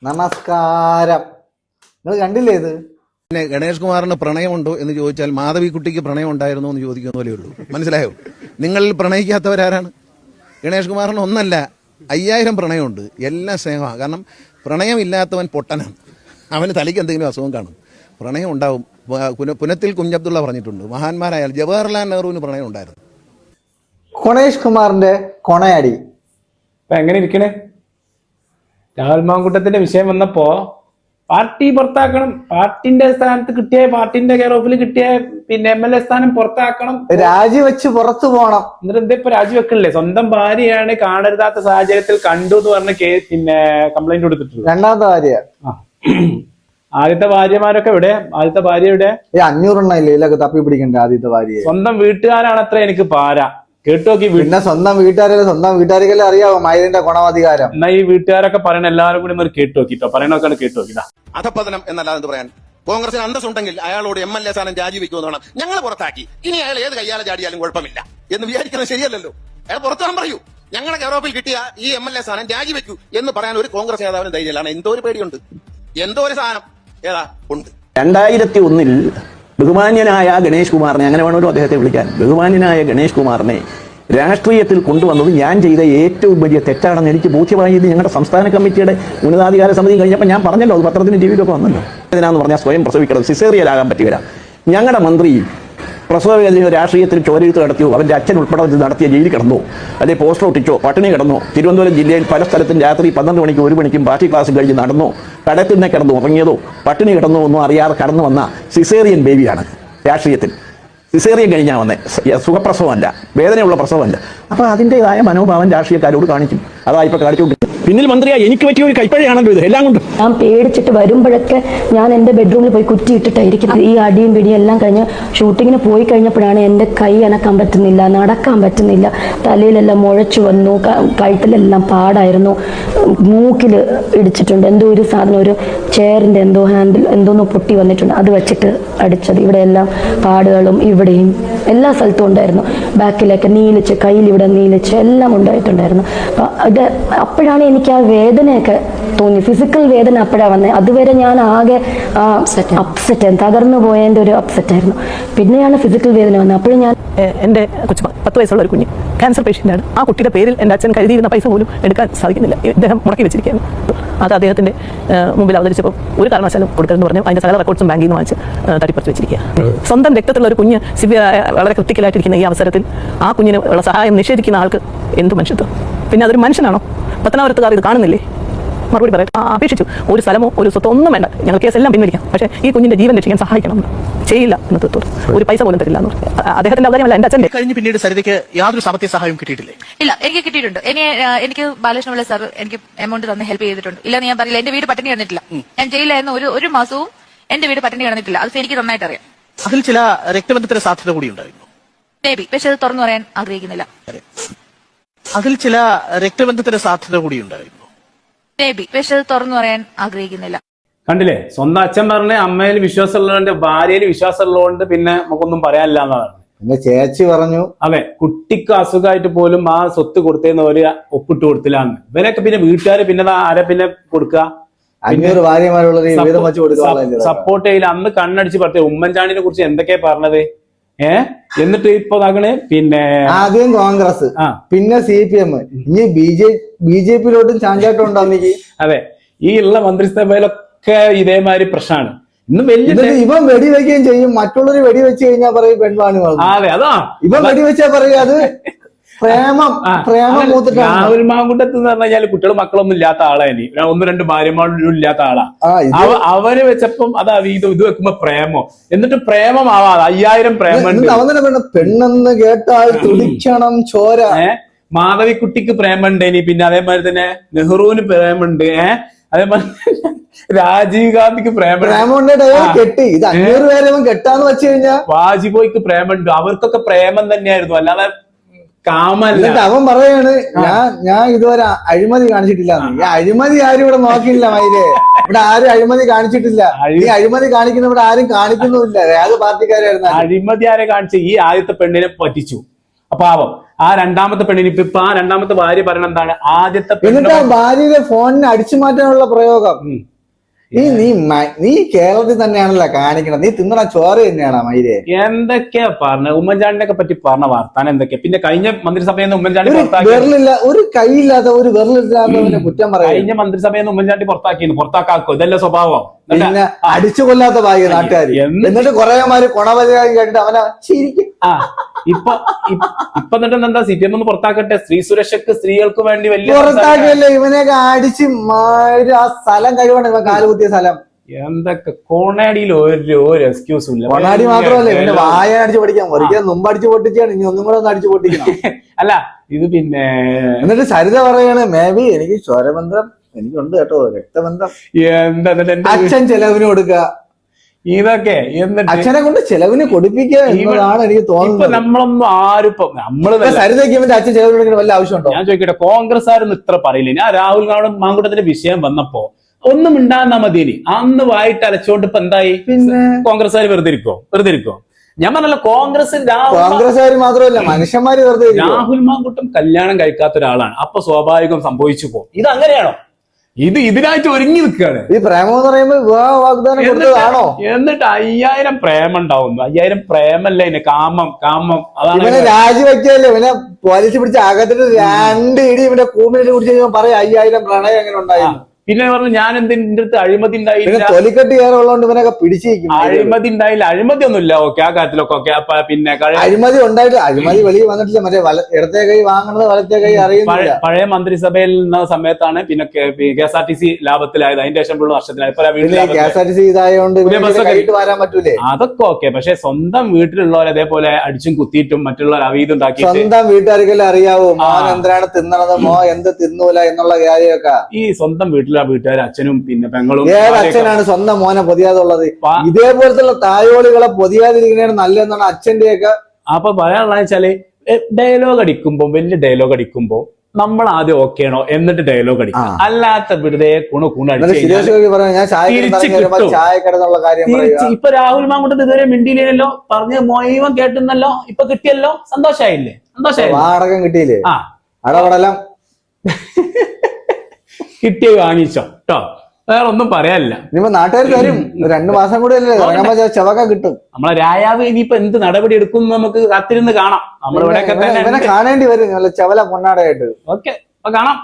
നമസ്കാരം. നിങ്ങൾ കണ്ടില്ലേ ഇത്? പിന്നെ ഗണേഷ് കുമാറിന് പ്രണയമുണ്ടോ എന്ന് ചോദിച്ചാൽ മാധവിക്കുട്ടിക്ക് പ്രണയം ഉണ്ടായിരുന്നോ എന്ന് ചോദിക്കുന്ന പോലെ ഉള്ളൂ. മനസ്സിലായോ? നിങ്ങളിൽ പ്രണയിക്കാത്തവരാരാണ്? ഗണേഷ് കുമാറിന് ഒന്നല്ല 5000 പ്രണയമുണ്ട്. എല്ലാം സ്നേഹമാണ്. കാരണം പ്രണയമില്ലാത്തവൻ പൊട്ടനാണ്. അവന് തലയ്ക്ക് എന്തെങ്കിലും അസുഖം കാണും. പ്രണയം ഉണ്ടാവും. പുനത്തിൽ കുഞ്ഞബ്ദുള്ള പറഞ്ഞിട്ടുണ്ട്, മഹാന്മാരായാൽ ജവഹർലാൽ നെഹ്റുവിന് പ്രണയം ഉണ്ടായിരുന്നു. ഗണേഷ് കുമാറിന്റെ കൊണയടി എങ്ങനെ ഇരിക്കണേ? രാഹുൽ മാങ്കൂട്ടത്തിന്റെ വിഷയം വന്നപ്പോ പാർട്ടി പുറത്താക്കണം, പാർട്ടിന്റെ സ്ഥാനത്ത് കിട്ടിയ, പാർട്ടിന്റെ കെയർ ഓഫിൽ കിട്ടിയ പിന്നെ MLA സ്ഥാനം പുറത്താക്കണം, രാജിവെച്ച് പുറത്തു പോകണം. എന്നിട്ട് എന്തിപ്പോ രാജിവെക്കണില്ലേ? സ്വന്തം ഭാര്യയാണ് കാണരുതാത്ത സാഹചര്യത്തിൽ കണ്ടു എന്ന് പറഞ്ഞ പിന്നെ കംപ്ലൈന്റ് കൊടുത്തിട്ടുള്ളത്. രണ്ടാമത്തെ ഭാര്യ. ആദ്യത്തെ ഭാര്യമാരൊക്കെ ഇവിടെ, ആദ്യത്തെ ഭാര്യ ഇവിടെ 500 ഇല്ലേ ഇതിലൊക്കെ തപ്പി പിടിക്കണ്ടേ? ആദ്യത്തെ ഭാര്യ സ്വന്തം വീട്ടുകാരാണത്ര എനിക്ക് പാര. കേട്ടോക്കി. പിന്നെ സ്വന്തം വീട്ടുകാർക്കെല്ലാം അറിയാവോ മൈലിന്റെ ഗുണാധികാരം. എന്നാ ഈ വീട്ടുകാരൊക്കെ പറയണ എല്ലാവരും കൂടി ഒരു കേട്ടോക്കിട്ടോ, പറയണൊക്കെ കേട്ടോക്കിതാ. അധപ്പതനം എന്നല്ലാതെ പറയാൻ കോൺഗ്രസിന് അന്തസ്സുണ്ടെങ്കിൽ അയാളോട് MLA സ്ഥാനം രാജിവെക്കുമെന്ന് വേണം. ഞങ്ങൾ പുറത്താക്കി, ഇനി അയാൾ ഏത് കയ്യാലെ ചാടിയാലും കുഴപ്പമില്ല എന്ന് വിചാരിക്കുന്നത് ശരിയല്ലല്ലോ. അയാൾ പുറത്താൻ പറയൂ. ഞങ്ങളുടെ കെയറോപ്പിൽ കിട്ടിയ ഈ MLA സ്ഥാനം രാജിവെക്കൂ എന്ന് പറയാൻ ഒരു കോൺഗ്രസ് നേതാവിന് ധൈര്യമാണ്. എന്തോ ഒരു പേടിയുണ്ട്, എന്തോ ഒരു സാധനം ഏതാ ഉണ്ട്. 2001 ബഹുമാന്യനായ ഗണേഷ് കുമാറിനെ, അങ്ങനെ വേണമല്ലോ അദ്ദേഹത്തെ വിളിക്കാൻ, ബഹുമാന്യനായ ഗണേഷ് കുമാറിനെ രാഷ്ട്രീയത്തിൽ കൊണ്ടുവന്നത് ഞാൻ ചെയ്ത ഏറ്റവും വലിയ തെറ്റാണെന്ന് എനിക്ക് ബോധ്യമായത് ഞങ്ങളുടെ സംസ്ഥാന കമ്മിറ്റിയുടെ ഉന്നതാധികാര സമിതി കഴിഞ്ഞപ്പോൾ ഞാൻ പറഞ്ഞല്ലോ, അത് പത്രത്തിന് ടിവിയിലൊക്കെ വന്നല്ലോ. ഇതിനാന്ന് പറഞ്ഞാൽ സ്വയം പ്രസവിക്കണം, സിസേറിയലാകാൻ പറ്റുകയില്ല. ഞങ്ങളുടെ മന്ത്രി പ്രസവവേദനയോ രാഷ്ട്രീയത്തിൽ ചോരയുത്ത് നടത്തിയോ, അവൻ്റെ അച്ഛൻ ഉൾപ്പെടെ നടത്തിയ ജയിലിൽ കിടന്നോ, അല്ലെങ്കിൽ പോസ്റ്റർ ഒട്ടിച്ചോ, പട്ടിണി കിടന്നോ, തിരുവനന്തപുരം ജില്ലയിൽ പല സ്ഥലത്തും രാത്രി 12 മണിക്കും 1 മണിക്കും പാർട്ടി ക്ലാസ് കഴിഞ്ഞ് നടന്നോ, കടത്തിൽ നിന്ന് കിടന്നു ഉറങ്ങിയതോ, പട്ടിണി കിടന്നോ ഒന്നും അറിയാതെ കടന്നു വന്ന സിസേറിയൻ ബേബിയാണ് രാഷ്ട്രീയത്തിൽ. സിസേറിയൻ കഴിഞ്ഞാൽ വന്നേ, സുഖപ്രസവമല്ല, വേദനയുള്ള പ്രസവമല്ല. അപ്പോൾ അതിൻ്റെതായ മനോഭാവം രാഷ്ട്രീയക്കാരോട് കാണിക്കും. അതാ ഇപ്പോൾ കാണിച്ചുകൊണ്ട് പിന്നിൽ മന്ത്രിയാ എനിക്ക് പറ്റിയ ഒരു കൈപ്പഴയാണല്ലോ ഇത് എല്ലാം കൊണ്ടും. ഞാൻ പേടിച്ചിട്ട് വരുമ്പോഴൊക്കെ ഞാൻ എൻ്റെ ബെഡ്റൂമിൽ പോയി കുറ്റിയിട്ടിട്ടായിരിക്കും. ഈ അടിയും പിടിയും എല്ലാം കഴിഞ്ഞ് ഷൂട്ടിങ്ങിന് പോയി കഴിഞ്ഞപ്പോഴാണ് എൻ്റെ കൈ അനക്കാൻ പറ്റുന്നില്ല, നടക്കാൻ പറ്റുന്നില്ല, തലയിലെല്ലാം മുഴച്ചു വന്നു, കഴുത്തിലെല്ലാം പാടായിരുന്നു, മൂക്കിൽ ഇടിച്ചിട്ടുണ്ട്, എന്തോ ഒരു സാധനം, ഒരു ചെയറിൻ്റെ എന്തോ ഹാൻഡിൽ എന്തോന്നോ പൊട്ടി വന്നിട്ടുണ്ട്, അത് വെച്ചിട്ട് അടിച്ചത്. ഇവിടെ എല്ലാം പാടുകളും ഇവിടെയും എല്ലാ സ്ഥലത്തും ഉണ്ടായിരുന്നു. ബാക്കിലൊക്കെ നീലിച്ച്, കയ്യിൽ ഇവിടെ നീലിച്ച് എല്ലാം ഉണ്ടായിട്ടുണ്ടായിരുന്നു. അപ്പം അപ്പോഴാണ് എനിക്ക് ആ വേദനയൊക്കെ തോന്നി, ഫിസിക്കൽ വേദന അപ്പോഴാണ് വന്നത്. അതുവരെ ഞാൻ ആകെ അപ്സെറ്റ്, തകർന്നു പോയതിൻ്റെ ഒരു അപ്സെറ്റായിരുന്നു. പിന്നെയാണ് ഫിസിക്കൽ വേദന വന്നത്. അപ്പോഴും ഞാൻ എൻ്റെ കൊച്ചു 10 വയസ്സുള്ള ഒരു കുഞ്ഞ് ക്യാൻസർ പേഷ്യൻ്റാണ്. ആ കുട്ടിയുടെ പേരിൽ എൻ്റെ അച്ഛൻ കരുതിയിരുന്ന പൈസ പോലും എടുക്കാൻ സാധിക്കുന്നില്ല. ഇദ്ദേഹം മുടക്കി വെച്ചിരിക്കുകയാണ്. അത് അദ്ദേഹത്തിൻ്റെ മുമ്പിൽ അവതരിച്ചപ്പോൾ ഒരു കാരണവശാലും കൊടുക്കരുതെന്ന് പറഞ്ഞു അതിൻ്റെ സകല റെക്കോർഡ്സും ബാങ്കിൽ നിന്ന് വാങ്ങിച്ച് തട്ടിപ്പറിച്ച് വെച്ചിരിക്കുക. സ്വന്തം രക്തത്തിലുള്ള ഒരു കുഞ്ഞ് സിവിയറായ വളരെ ക്രിട്ടിക്കലായിട്ടിരിക്കുന്ന ഈ അവസരത്തിൽ ആ കുഞ്ഞിന് ഉള്ള സഹായം നിഷേധിക്കുന്ന ആൾക്ക് എന്ത് മനുഷ്യത്വം? പിന്നെ അതൊരു മനുഷ്യനാണോ? പത്തനാപുരത്തുകാർ ഇത് കാണുന്നില്ലേ? മറുപടി പറയാം. അപേക്ഷിച്ചു, ഒരു സ്ഥലമോ ഒരു സ്വത്തോ ഒന്നും വേണ്ട, ഞങ്ങൾ കേസെല്ലാം പിൻവലിക്കാം, പക്ഷേ ഈ കുഞ്ഞിന്റെ ജീവൻ രക്ഷിക്കാൻ സഹായിക്കണം. ചെയ്യില്ല എന്ന് തീർത്തോട് ഒരു പൈസ പോലും തരില്ല എന്ന് അദ്ദേഹത്തിന്റെ അവകാശമല്ല, എന്റെ അച്ഛൻ്റെ. കഴിഞ്ഞ് പിന്നീട് സരിതയ്ക്ക് യാതൊരു സാമ്പത്തിക സഹായവും കിട്ടിയിട്ടില്ലേ? ഇല്ല, എനിക്ക് കിട്ടിയിട്ടുണ്ട്. എനിക്ക് ബാലകൃഷ്ണപിള്ള സാർ എനിക്ക് എമൗണ്ട് തന്നെ ഹെൽപ്പ് ചെയ്തിട്ടുണ്ട്. ഇല്ലെന്ന് ഞാൻ പറയില്ല. എന്റെ വീട് പട്ടിണി കിടന്നിട്ടില്ല. ഞാൻ ജയിലായിരുന്നു ഒരു മാസവും എന്റെ വീട് പട്ടിണി കിടന്നിട്ടില്ല. അത് എനിക്ക് നന്നായിട്ട് അറിയാം. അതിൽ ചില രക്തബന്ധത്തിന് സാധ്യത കൂടി ഉണ്ടായിരുന്നു. ബേബി, പക്ഷെ അത് തുറന്നു പറയാൻ ആഗ്രഹിക്കുന്നില്ല. അതിൽ ചില രക്തബന്ധത്തിന് സാധ്യത കൂടി ഉണ്ടായിരുന്നു. ബേബി, പക്ഷെ അത് തുറന്നു പറയാൻ ആഗ്രഹിക്കുന്നില്ല. കണ്ടില്ലേ? സ്വന്തം അച്ഛൻ പറഞ്ഞ അമ്മയിൽ വിശ്വാസമുള്ളതുകൊണ്ട്, ഭാര്യയിൽ വിശ്വാസമുള്ളതുകൊണ്ട് പിന്നെ നമുക്കൊന്നും പറയാനില്ല എന്നതാണ്. പിന്നെ ചേച്ചി പറഞ്ഞു, അതെ, കുട്ടിക്ക് അസുഖമായിട്ട് പോലും ആ സ്വത്ത് കൊടുത്തേന്ന് ഒരു ഒപ്പിട്ട് കൊടുത്തില്ലാന്ന്. ഇവരൊക്കെ പിന്നെ വീട്ടുകാര് പിന്നെ ആരെ പിന്നെ കൊടുക്കുക? 500 ഭാര്യമാരുള്ളത് വീതം വെച്ച് കൊടുക്കുക. സപ്പോർട്ട് ചെയ്യില്ല. അന്ന് കണ്ണടിച്ച് പറഞ്ഞു ഉമ്മൻചാണ്ടിനെ കുറിച്ച് എന്തൊക്കെയാ പറഞ്ഞത്. എന്നിട്ട് ഇപ്പൊ ഇതാകണേ, പിന്നെ ആദ്യം കോൺഗ്രസ്, പിന്നെ CPM, ഇനി BJP-ലോട്ടും ചാഞ്ചാട്ടം ഉണ്ടാവുന്നെങ്കിൽ. അതെ, ഈ ഉള്ള മന്ത്രിസഭയിലൊക്കെ ഇതേമാതിരി പ്രശ്നമാണ്. ഇന്നും വലിയ ഇവൻ വെടിവെക്കുകയും ചെയ്യും. മറ്റുള്ളവർ വെടിവെച്ച് കഴിഞ്ഞാൽ പറയും പെൺവാണി. അതെ, അതാ ഇവൻ വെടിവെച്ചാ പറയും അത് പ്രേമം. രാഹുൽ മാങ്കൂട്ടത്ത് എന്ന് പറഞ്ഞു കഴിഞ്ഞാൽ കുട്ടികളും മക്കളൊന്നും ഇല്ലാത്ത ആളാ. ഇനി 1-2 ഭാര്യമാരും ഇല്ലാത്ത ആളാ. അവര് വെച്ചപ്പം അതാ ഇത് വെക്കുമ്പോ പ്രേമോ, എന്നിട്ട് പ്രേമം ആവാതെ 5000 പ്രേമുണ്ട്. പെണ്ണെന്ന് കേട്ടാൽ തുടിക്കണം ചോര. മാധവിക്കുട്ടിക്ക് പ്രേമുണ്ട്. ഇനി പിന്നെ അതേമാതിരി തന്നെ നെഹ്റുവിന് പ്രേമുണ്ട്. അതേമാതിരി രാജീവ് ഗാന്ധിക്ക് പ്രേമുണ്ട്. കെട്ടി ഇത് 500 പേരെ കെട്ടാന്ന് വെച്ച് കഴിഞ്ഞാൽ വാജ്പേയിക്ക് പ്രേമുണ്ട്. അവർക്കൊക്കെ പ്രേമം തന്നെയായിരുന്നു, അല്ലാതെ കാമല്ല. അവൻ പറയാണ് ഞാൻ ഇതുവരെ അഴിമതി കാണിച്ചിട്ടില്ല. ഈ അഴിമതി ആരും ഇവിടെ നോക്കിയില്ല മൈരെ. ഇവിടെ ആരും അഴിമതി കാണിച്ചിട്ടില്ല. ഈ അഴിമതി കാണിക്കുന്ന ഇവിടെ ആരും കാണിക്കുന്നുമില്ല. ഏത് പാർട്ടിക്കാരായിരുന്നു അഴിമതി? ആരെ കാണിച്ച? ഈ ആദ്യത്തെ പെണ്ണിനെ പറ്റിച്ചു. പാവം ആ രണ്ടാമത്തെ പെണ്ണിന് ഇപ്പൊ ആ രണ്ടാമത്തെ ഭാര്യ പറയണ എന്താണ്, ആദ്യത്തെ എന്നിട്ട് ആ ഭാര്യയുടെ ഫോണിനെ അടിച്ചു മാറ്റാനുള്ള പ്രയോഗം. നീ കേരളത്തിൽ തന്നെയാണല്ലോ കാണിക്കണം. നീ തിന്നണ ചോറ് തന്നെയാണ് മൈരെ. എന്തൊക്കെയാ പറഞ്ഞ ഉമ്മൻചാണ്ടിനെ ഒക്കെ പറ്റി പറഞ്ഞ വർത്താനം എന്തൊക്കെയാ. പിന്നെ കഴിഞ്ഞ മന്ത്രിസഭയിൽ നിന്ന് ഉമ്മൻചാണ്ടി ഒരു കൈയില്ലാത്ത ഒരു വിരലില്ലാത്തവനെ കുറ്റം പറയാം. കഴിഞ്ഞ മന്ത്രിസഭയിൽ നിന്ന് ഉമ്മൻചാണ്ടി പുറത്താക്കാക്കോ, ഇതല്ലേ സ്വഭാവം. പിന്നെ അടിച്ചു കൊല്ലാത്ത ഭാഗ്യ നാട്ടുകാർ. എന്നിട്ട് കുറേമാര് കൊണവരായി കേട്ടിട്ട് അവനെ ചിരിക്കും. ഇപ്പൊ എന്നിട്ട് എന്താ CPM ഒന്ന് പുറത്താക്കട്ടെ, സ്ത്രീ സുരക്ഷക്ക് സ്ത്രീകൾക്ക് വേണ്ടി വലിയ പുറത്താക്കിയല്ലേ ഇവനെയൊക്കെ അടിച്ച് ആ സ്ഥലം കഴിവാണ് ഇവൻ കാലുകുത്തിയ സ്ഥലം. എന്തൊക്കെ കോണാടിയിൽ ഒരു എക്സ്ക്യൂസും ഇല്ല. കൊണാടി മാത്രമല്ല ഇവന്റെ വായ അടിച്ചു പൊട്ടിക്കാൻ ഒരിക്കലും മുമ്പ് അടിച്ചു പൊട്ടിച്ചാണ്, ഇനി ഒന്നും കൂടെ ഒന്ന് അടിച്ചു പൊട്ടിക്കണം. അല്ല ഇത് പിന്നെ എന്നിട്ട് സരിത പറയാണ് മേ ബി എനിക്ക് സ്വരബന്ധം എനിക്കുണ്ട് കേട്ടോ, രക്തബന്ധം. അച്ഛൻ ചെലവിന് കൊടുക്കുക, ഇതൊക്കെ എന്നിട്ട് അച്ഛനെ കൊണ്ട് ചെലവിന് കൊടുപ്പിക്കുക എന്നതാണ് എനിക്ക് തോന്നുന്നത്. നമ്മളൊന്നും ആരും നമ്മള് സരിതയ്ക്ക് ഇവന്റെ അച്ഛൻ ചെലവിന് കൊടുക്കുന്ന വല്ല ആവശ്യമുണ്ടോ? ഞാൻ ചോദിക്കട്ടെ, കോൺഗ്രസ്സുകാരൊന്നും ഇത്ര പറയില്ല. ഞാൻ രാഹുൽ ഗാന്ധി മാങ്കൂട്ടത്തിന്റെ വിഷയം വന്നപ്പോ ഒന്നും ഉണ്ടാകുന്ന മതിനി അന്ന് വായിട്ട് അലച്ചോണ്ട് ഇപ്പൊ എന്തായി? പിന്നെ കോൺഗ്രസ്സുകാർ വെറുതെ ഇരിക്കോ? ഞാൻ പറഞ്ഞല്ലോ, കോൺഗ്രസ്സുകാർ മാത്രമല്ല മനുഷ്യന്മാര് വെറുതെ. രാഹുൽ മാങ്കൂട്ടം കല്യാണം കഴിക്കാത്ത ഒരാളാണ്, അപ്പൊ സ്വാഭാവികം സംഭവിച്ചു പോകും. ഇത് അങ്ങനെയാണോ? ഇതിനായിട്ട് ഒരുങ്ങി നിൽക്കുകയാണ്. ഈ പ്രേമം എന്ന് പറയുമ്പോൾ വിവാഹ വാഗ്ദാനം കൊടുത്തതാണോ? എന്നിട്ട് 5000 പ്രേമം ഉണ്ടാവുന്നു. 5000 പ്രേമല്ലേ ഇതിന്, കാമം. അതാണ് ഇവനെ രാജിവെക്കല്ലേ, ഇവനെ പോലീസ് പിടിച്ച് അകത്തിട്ട് 2 ഇടി ഇവന്റെ കൂമിനെ കുടിച്ച് പറയാം 5000 പ്രണയം എങ്ങനെ ഉണ്ടായിരുന്നു. പിന്നെ പറഞ്ഞു ഞാൻ എന്തിന്റെ അടുത്ത് അഴിമതി ഉണ്ടായില്ല, തൊലിക്കെട്ട് കയറുള്ളതുകൊണ്ട് ഇവനൊക്കെ പിടിച്ചിരിക്കും. അഴിമതി ഉണ്ടായില്ല, അഴിമതി ഒന്നുമില്ല. ഓക്കെ, ആ കാര്യത്തിലൊക്കെ ഓക്കെ. പിന്നെ അഴിമതി ഉണ്ടായിട്ട് അഴിമതി വെളിയിൽ വന്നിട്ടില്ല. മറ്റേ ഇടത്തെ കൈ വാങ്ങുന്നത് വലത്തെ കൈ അറിയുന്നില്ല. പഴയ മന്ത്രിസഭയിൽ നിന്ന സമയത്താണ് പിന്നെ KSRTC ലാഭത്തിലായത്. അതിന്റെ ശേഷം വർഷത്തിലായി. KSRTC ഇതായതുകൊണ്ട് വരാൻ പറ്റൂലേ? അതൊക്കെ ഓക്കെ. പക്ഷെ സ്വന്തം വീട്ടിലുള്ളവർ അതേപോലെ അടിച്ചും കുത്തിയിട്ടും മറ്റുള്ളവർ അവീതുണ്ടാക്കി സ്വന്തം വീട്ടുകാർക്കെല്ലാം അറിയാവൂ മോൻ എന്തിനാണ് തിന്നണത്, എന്ത് തിന്നൂല എന്നുള്ള കാര്യമൊക്കെ. ഈ സ്വന്തം വീട്ടുകാർ അച്ഛനും പിന്നെ പെങ്ങളും. അച്ഛനാണ് സ്വന്തം മോനെ പൊതിയാതുള്ളത്? ഇതേപോലത്തുള്ള തായോളികളെ പൊതിയാതിരിക്കുന്നതാണ് നല്ലതെന്നാണ് അച്ഛന്റെയൊക്കെ. അപ്പൊ പറയാനുള്ള വെച്ചാല് ഡയലോഗ് അടിക്കുമ്പോ, വലിയ ഡയലോഗ് അടിക്കുമ്പോ നമ്മൾ ആദ്യം ഓക്കെ ആണോ എന്നിട്ട് ഡയലോഗ് അടിക്കും. അല്ലാത്ത വെറുതെ ഇപ്പൊ രാഹുൽ മാങ്കൂട്ടത്ത് ഇതുവരെ മിണ്ടിയില്ലല്ലോ, പറഞ്ഞ മുഴുവൻ കേട്ടുന്നല്ലോ, ഇപ്പൊ കിട്ടിയല്ലോ, സന്തോഷായില്ലേ? അടക്കം കിട്ടിയില്ലേ? അടപടലം കിട്ടിയ വാങ്ങിച്ചോ കേട്ടോ, വേറെ ഒന്നും പറയാനില്ല. ഇനിയിപ്പോ നാട്ടുകാർ തരും 2 മാസം കൂടെ അല്ലേ ചവക്ക കിട്ടും. നമ്മളെ രായാവ് ഇനിയിപ്പോ എന്ത് നടപടി എടുക്കും നമുക്ക് കാത്തിരുന്ന് കാണാം. നമ്മളിവിടെയൊക്കെ തന്നെ കാണേണ്ടി വരും നല്ല ചവല പൊന്നാടയായിട്ട്. ഓക്കെ, അപ്പൊ കാണാം.